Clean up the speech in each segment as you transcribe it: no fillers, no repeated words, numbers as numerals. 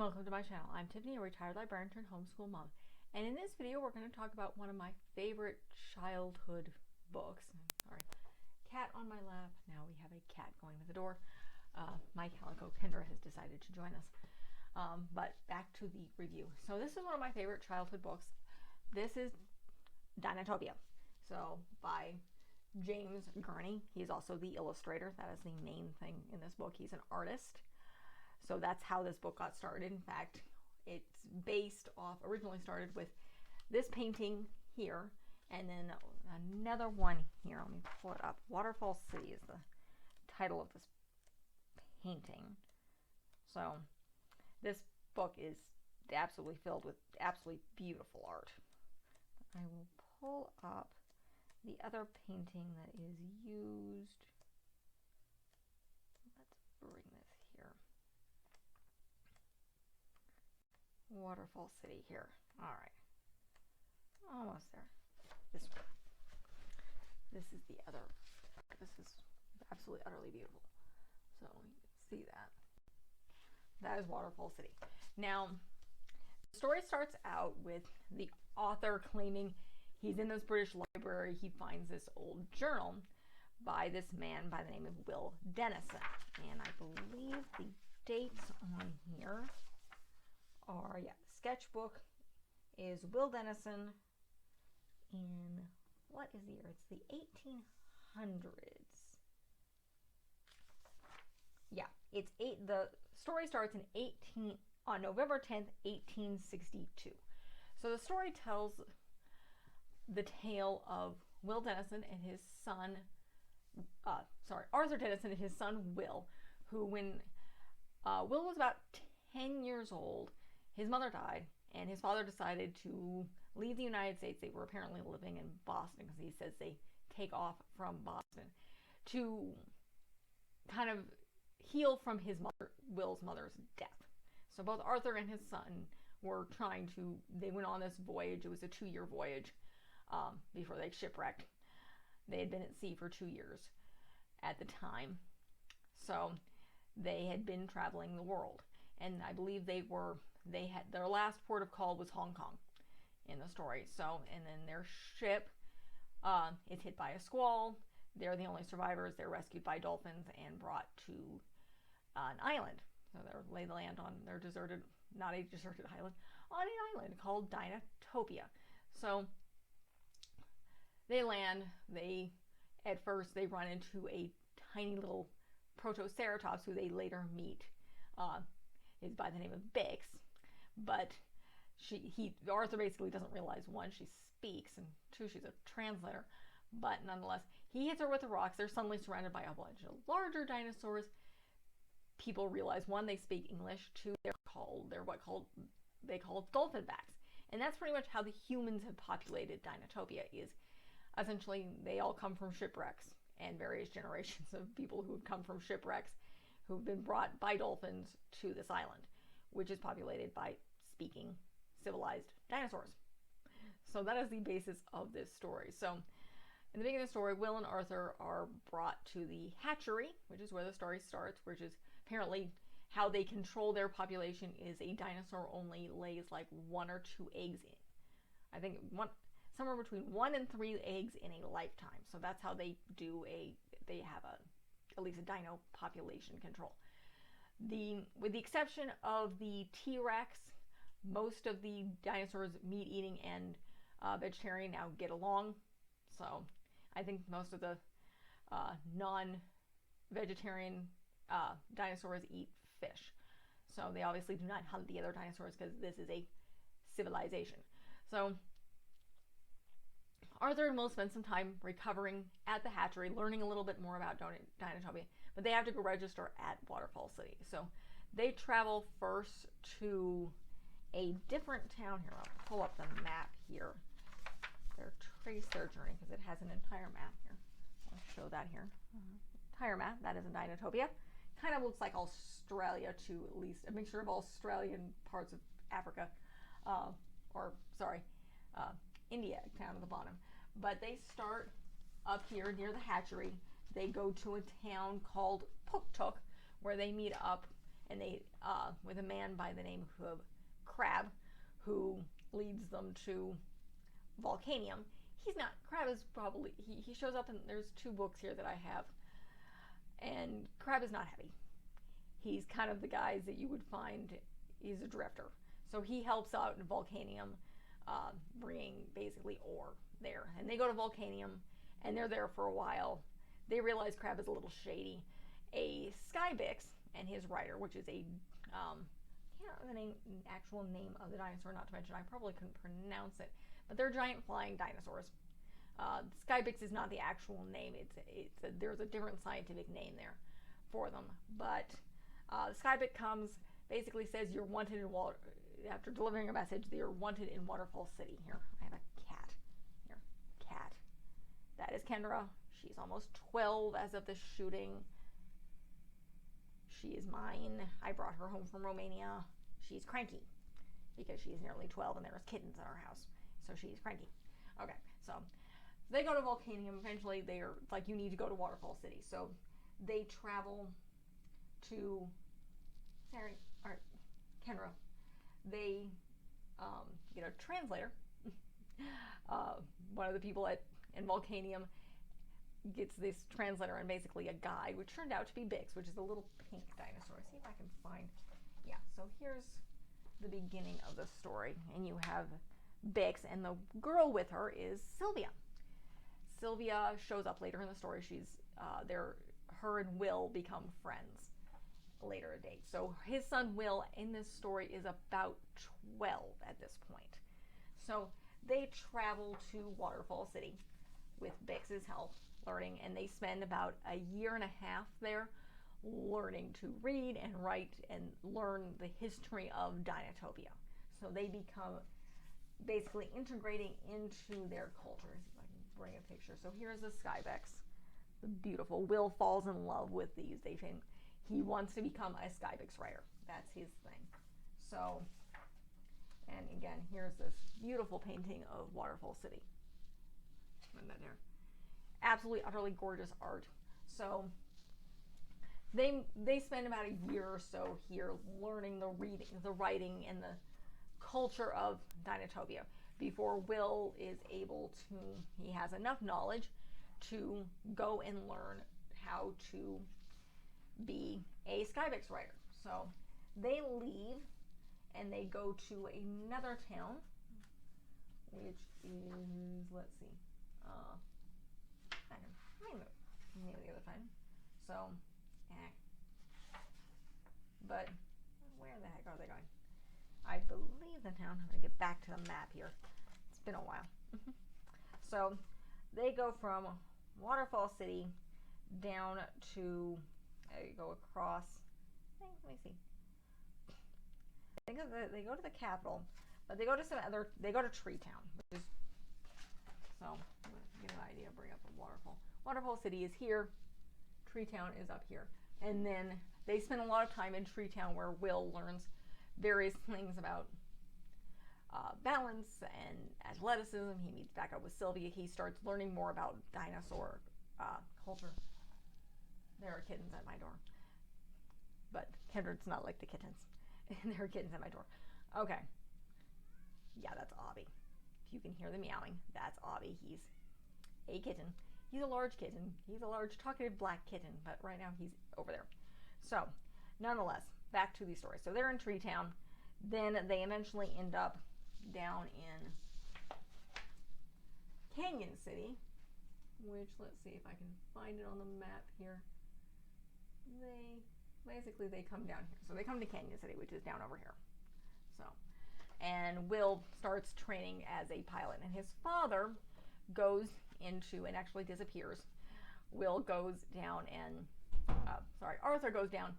welcome to my channel. I'm Tiffany, a retired librarian turned homeschool mom. And in this video, we're going to talk about one of my favorite childhood books. Sorry, cat on my lap. Now we have a cat going to the door. My calico Kendra has decided to join us. But back to the review. So this is one of my favorite childhood books. This is Dinotopia. So by James Gurney. He's also the illustrator. That is the main thing in this book. He's an artist. So that's how this book got started. In fact, it's based off, originally started with this painting here, and then another one here. Let me pull it up. Waterfall City is the title of this painting. So this book is absolutely filled with absolutely beautiful art. I will pull up the other painting that is used. Let's bring this here. Waterfall City here. All right. Almost there. This one. This is the other. This is absolutely utterly beautiful. So you can see that. That is Waterfall City. Now, the story starts out with the author claiming he's in this British library. He finds this old journal by this man by the name of Will Dennison. And I believe the dates on here are, sketchbook is Will Dennison in, what is the year? It's the 1800s. Yeah, the story starts on November 10th, 1862. So the story tells the tale of Will Dennison and his son, Arthur Dennison and his son Will, who when Will was about 10 years old, his mother died, and his father decided to leave the United States. They were apparently living in Boston, because he says they take off from Boston to kind of heal from his Will's mother's death. So both Arthur and his son were they went on this voyage. It was a 2-year voyage before they shipwrecked. They had been at sea for 2 years at the time. So they had been traveling the world. And I believe their last port of call was Hong Kong in the story. So, and then their ship is hit by a squall. They're the only survivors. They're rescued by dolphins and brought to an island. So they land on their not a deserted island, on an island called Dinotopia. So they land. At first they run into a tiny little protoceratops who they later meet. Is by the name of Bix, but Arthur basically doesn't realize, one, she speaks, and two, she's a translator, but nonetheless, he hits her with the rocks. They're suddenly surrounded by a bunch of larger dinosaurs. People realize, one, they speak English, two, they call dolphinbacks, and that's pretty much how the humans have populated Dinotopia. Is essentially they all come from shipwrecks, and various generations of people who have come from shipwrecks who've been brought by dolphins to this island, which is populated by speaking civilized dinosaurs. So that is the basis of this story. So in the beginning of the story, Will and Arthur are brought to the hatchery, which is where the story starts, which is apparently how they control their population. Is a dinosaur only lays like 1 or 2 eggs in. I think somewhere between 1 and 3 eggs in a lifetime. So that's how they have at least a dino population control. With the exception of the T-Rex, most of the dinosaurs, meat-eating and vegetarian, now get along. So I think most of the non-vegetarian dinosaurs eat fish. So they obviously do not hunt the other dinosaurs, because this is a civilization. So Arthur and Will spend some time recovering at the hatchery, learning a little bit more about Dinotopia, but they have to go register at Waterfall City. So they travel first to a different town. Here, I'll pull up the map here. Trace their journey, because it has an entire map here. I'll show that here. Entire map. That is in Dinotopia. Kind of looks like Australia, to at least a mixture of Australian parts of Africa, India down at the bottom. But they start up here near the hatchery. They go to a town called Puktuk, where they meet up and they with a man by the name of Crab, who leads them to Volcanium. He's not Crab is probably he shows up, and there's 2 books here that I have, and Crab is not heavy. He's kind of the guys that you would find. He's a drifter, so he helps out in Volcanium, bringing basically ore there. And they go to Volcanium, and they're there for a while. They realize Crab is a little shady. A Skybix and his rider, which is a can't remember the actual name of the dinosaur, not to mention I probably couldn't pronounce it, but they're giant flying dinosaurs. Skybix is not the actual name. There's a different scientific name there for them. But the Skybix comes, basically says you're wanted in water. After delivering a message, you're wanted in Waterfall City. Here, I have a cat. Here, cat. That is Kendra. She's almost 12 as of the shooting. She is mine. I brought her home from Romania. She's cranky because she's nearly 12 and there's kittens in our house. So she's cranky. Okay, so they go to Volcanium. Eventually, they're like, you need to go to Waterfall City. So they travel to Kendra. They get a translator. One of the people in Volcanium gets this translator and basically a guide, which turned out to be Bix, which is a little pink dinosaur. See if I can find. Yeah, so here's the beginning of the story, and you have Bix, and the girl with her is Sylvia. Sylvia shows up later in the story. She's her and Will become friends later a date. So his son Will in this story is about 12 at this point. So they travel to Waterfall City with Bix's help, learning, and they spend about a year and a half there learning to read and write and learn the history of Dinotopia. So they become basically integrating into their culture. See if I can bring a picture. So here's the Skybix, the beautiful. Will falls in love with these. He wants to become a Skybix rider. That's his thing. So, and again, here's this beautiful painting of Waterfall City. And then there, absolutely, utterly gorgeous art. So they spend about a year or so here learning the reading, the writing, and the culture of Dinotopia before Will is able to. He has enough knowledge to go and learn how to be a Skybix rider. So they leave and they go to another town, which is, let's see, I can find the name the other time. So, but where the heck are they going? I believe the town. I'm gonna get back to the map here. It's been a while. So they go from Waterfall City down to. They go across. Let me see. They go to the capital, but they go to some other. They go to Tree Town, which is so. Get an idea. Bring up a waterfall. Waterfall City is here. Tree Town is up here, and then they spend a lot of time in Tree Town, where Will learns various things about balance and athleticism. He meets back up with Sylvia. He starts learning more about dinosaur culture. There are kittens at my door. But Kendrick's not like the kittens. There are kittens at my door. Okay. Yeah, that's Obby. If you can hear the meowing, that's Obby. He's a kitten. He's a large kitten. He's a large talkative black kitten, but right now he's over there. So, nonetheless, back to the story. So they're in Tree Town. Then they eventually end up down in Canyon City, which, let's see if I can find it on the map here. They come down here. So they come to Canyon City, which is down over here. So, and Will starts training as a pilot, and his father goes into and actually disappears. Will goes down and, Arthur goes down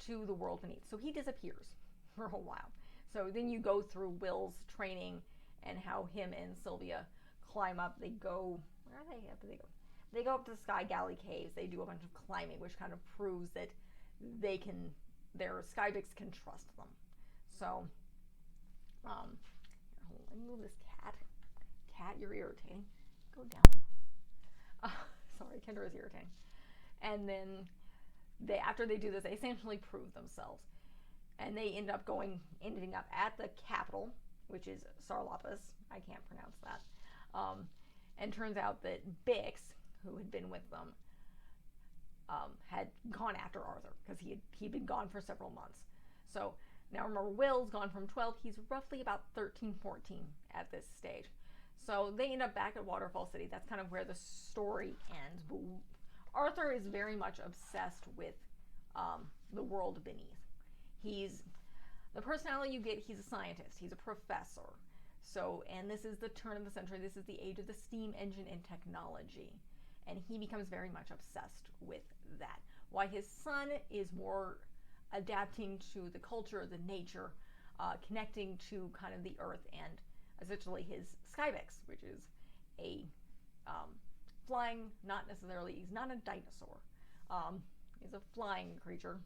to the world beneath. So he disappears for a while. So then you go through Will's training and how him and Sylvia climb up. They go, where are they? Up they go. They go up to the Sky Galley Caves. They do a bunch of climbing, which kind of proves that their Skybix can trust them. So, let me move this cat. Cat, you're irritating. Go down. Sorry, Kendra is irritating. And then after they do this, they essentially prove themselves. and they ending up at the capital, which is Sarlapis. I can't pronounce that. And turns out that Bix, who had been with them, had gone after Arthur because he'd been gone for several months. So now remember, Will's gone from 12. He's roughly about 13, 14 at this stage. So they end up back at Waterfall City. That's kind of where the story ends. But Arthur is very much obsessed with the world beneath. He's the personality you get. He's a scientist. He's a professor. So, and this is the turn of the century. This is the age of the steam engine and technology. And he becomes very much obsessed with that. Why his son is more adapting to the culture, the nature, connecting to kind of the earth, and essentially his Skybex, which is a flying, not necessarily, he's not a dinosaur. He's a flying creature.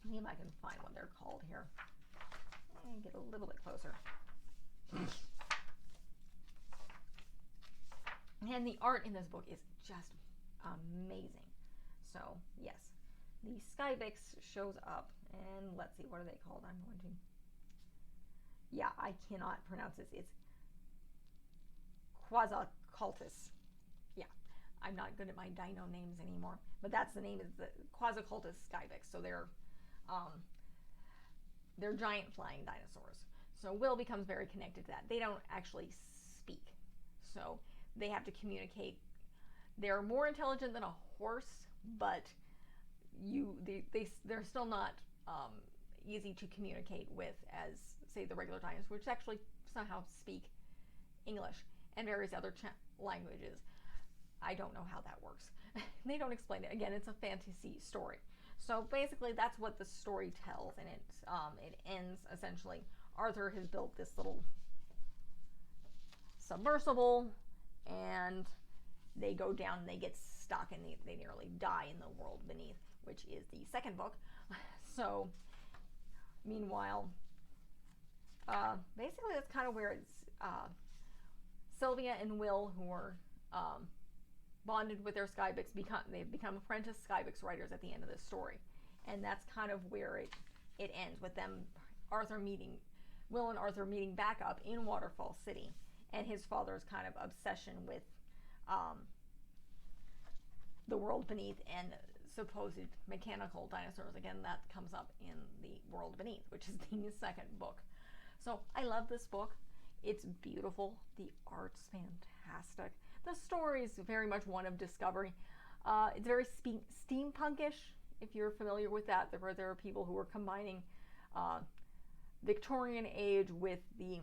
See if I can find what they're called here. And get a little bit closer. And the art in this book is just amazing. So, yes, the Skybex shows up, and let's see, what are they called? I'm going to... Yeah, I cannot pronounce this. It's Quasicultus. Yeah, I'm not good at my dino names anymore, but that's the name, is the Quasicultus Skybex. So they're giant flying dinosaurs. So Will becomes very connected to that. They don't actually speak, so they have to communicate. They're more intelligent than a horse, but they're still not easy to communicate with as, say, the regular dinosaurs, which actually somehow speak English and various other languages. I don't know how that works. They don't explain it. Again, it's a fantasy story. So basically, that's what the story tells, and it ends essentially. Arthur has built this little submersible, and they go down and they get stuck, and they nearly die in the world beneath, which is the second book. So meanwhile, basically that's kind of where it's Sylvia and Will, who are bonded with their Skybex, they've become apprentice Skybex writers at the end of this story, and that's kind of where it ends with them, Will and Arthur meeting back up in Waterfall City, and his father's kind of obsession with the world beneath and supposed mechanical dinosaurs. Again, that comes up in the world beneath, which is the second book. So I love this book. It's beautiful. The art's fantastic. The story is very much one of discovery. It's very steampunkish, if you're familiar with that. There are people who are combining Victorian age with the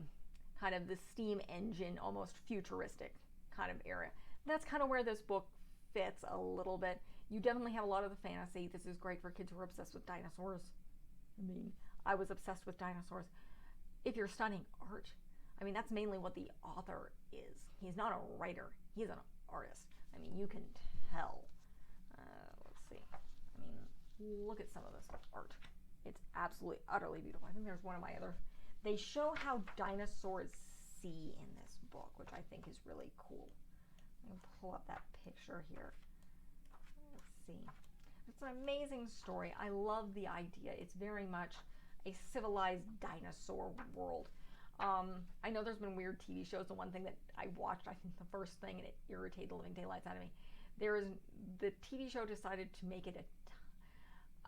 kind of the steam engine, almost futuristic kind of area. That's kind of where this book fits a little bit. You definitely have a lot of the fantasy. This is great for kids who are obsessed with dinosaurs. I mean, I was obsessed with dinosaurs. If you're studying art, I mean, that's mainly what the author is. He's not a writer. He's an artist. I mean, you can tell. Let's see. I mean, look at some of this art. It's absolutely, utterly beautiful. I think there's one of my other... They show how dinosaurs see in this book, which I think is really cool. I'm going to pull up that picture here. Let's see. It's an amazing story. I love the idea. It's very much a civilized dinosaur world. I know there's been weird TV shows. The one thing that I watched, I think the first thing, and it irritated the living daylights out of me. The TV show decided to make it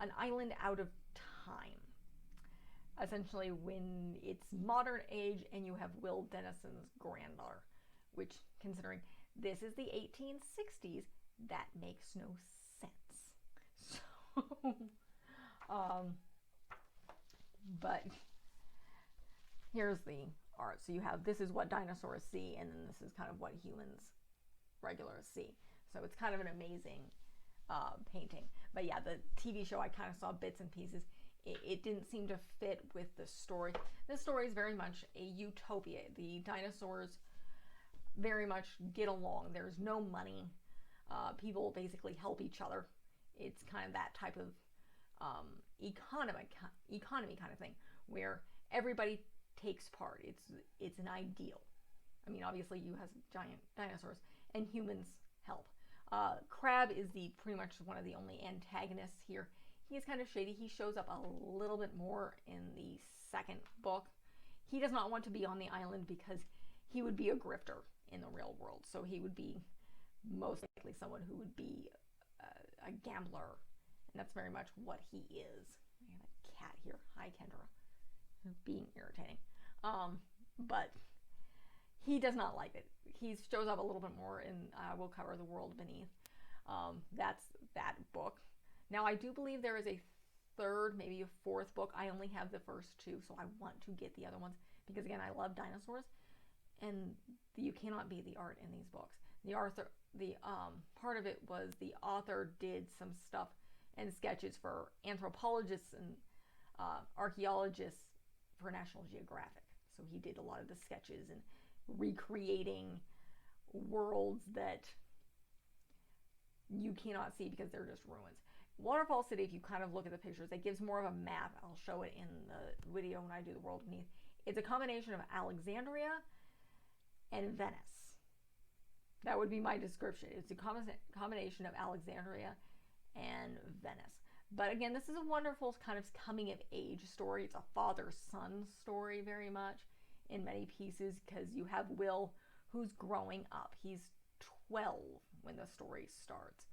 an island out of time. Essentially, when it's modern age and you have Will Dennison's granddaughter, which, considering this is the 1860s, that makes no sense. So, but here's the art. So you have, this is what dinosaurs see, and then this is kind of what humans regulars see. So it's kind of an amazing painting. But yeah, the TV show, I kind of saw bits and pieces. It didn't seem to fit with the story. This story is very much a utopia. The dinosaurs very much get along. There's no money. People basically help each other. It's kind of that type of economy kind of thing, where everybody takes part. It's an ideal. I mean, obviously you have giant dinosaurs, and humans help. Crab is pretty much one of the only antagonists here. He's kind of shady. He shows up a little bit more in the second book. He does not want to be on the island because he would be a grifter in the real world. So he would be most likely someone who would be a gambler. And that's very much what he is. I have a cat here. Hi, Kendra. Being irritating. But he does not like it. He shows up a little bit more in We'll Cover the World Beneath. That's that book. Now, I do believe there is a third, maybe a fourth book. I only have the first two, so I want to get the other ones because, again, I love dinosaurs, and you cannot beat the art in these books. The part of it was the author did some stuff and sketches for anthropologists and archaeologists for National Geographic. So he did a lot of the sketches and recreating worlds that you cannot see because they're just ruins. Waterfall City, if you kind of look at the pictures, it gives more of a map. I'll show it in the video when I do the World Beneath. It's a combination of Alexandria and Venice. That would be my description. It's a combination of Alexandria and Venice. But again, this is a wonderful kind of coming of age story. It's a father-son story very much in many pieces because you have Will who's growing up. He's 12 when the story starts.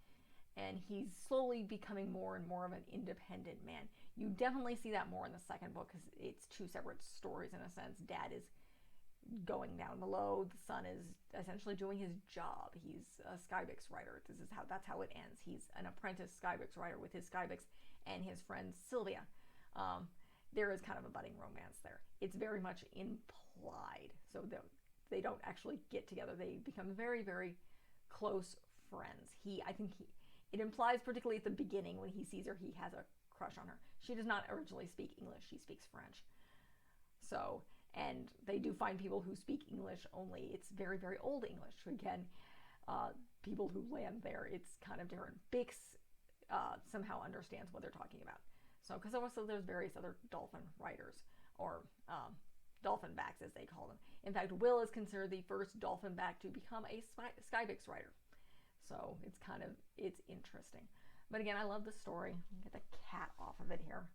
And he's slowly becoming more and more of an independent man. You definitely see that more in the second book because it's two separate stories in a sense. Dad is going down below. The son is essentially doing his job. He's a Skybix writer. That's how it ends. He's an apprentice Skybix writer with his Skybix and his friend Sylvia. There is kind of a budding romance there. It's very much implied. So they don't actually get together. They become very, very close friends. It implies, particularly at the beginning when he sees her, he has a crush on her. She does not originally speak English. She speaks French. So, and they do find people who speak English only. It's very, very old English. Again, people who land there, it's kind of different. Bix somehow understands what they're talking about. So, because also there's various other dolphin writers, or dolphin backs as they call them. In fact, Will is considered the first dolphin back to become a Skybix writer. So it's interesting. But again, I love the story. Get the cat off of it here.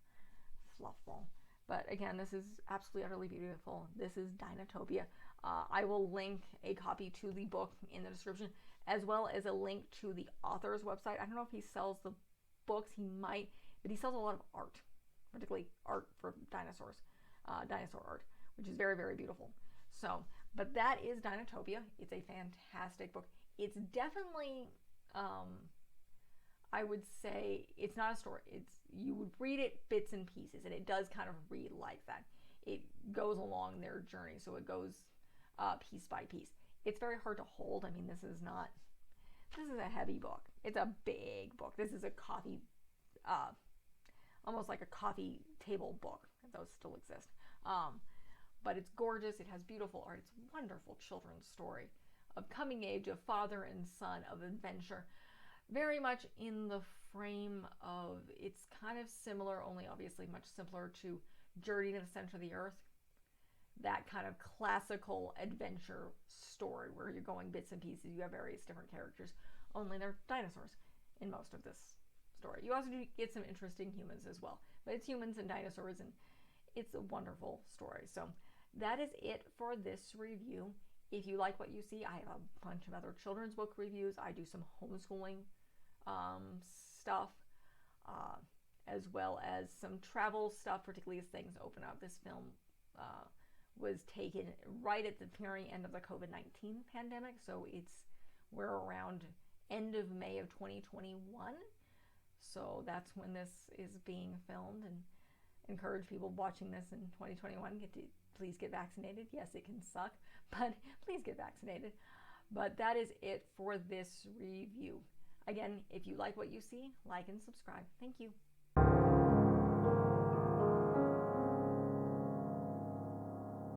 Fluffball. But again, this is absolutely, utterly beautiful. This is Dinotopia. I will link a copy to the book in the description, as well as a link to the author's website. I don't know if he sells the books. He might, but he sells a lot of art, particularly art for dinosaurs, dinosaur art, which is very, very beautiful. So, but that is Dinotopia. It's a fantastic book. It's definitely, I would say, it's not a story. You would read it bits and pieces, and it does kind of read like that. It goes along their journey, so it goes piece by piece. It's very hard to hold. I mean, this is a heavy book. It's a big book. This is a coffee, almost like a coffee table book, if those still exist. But it's gorgeous. It has beautiful art. It's a wonderful children's story of coming age, of father and son, of adventure. Very much in the frame of, it's kind of similar, only obviously much simpler to Journey to the Center of the Earth. That kind of classical adventure story where you're going bits and pieces. You have various different characters, only they're dinosaurs in most of this story. You also do get some interesting humans as well, but it's humans and dinosaurs, and it's a wonderful story. So that is it for this review. If you like what you see, I have a bunch of other children's book reviews. I do some homeschooling stuff, as well as some travel stuff, particularly as things open up. This film was taken right at the very end of the COVID-19 pandemic, so we're around end of May of 2021. So that's when this is being filmed, and encourage people watching this in 2021 please get vaccinated. Yes, it can suck, but please get vaccinated. But that is it for this review. Again, if you like what you see, like and subscribe. Thank you.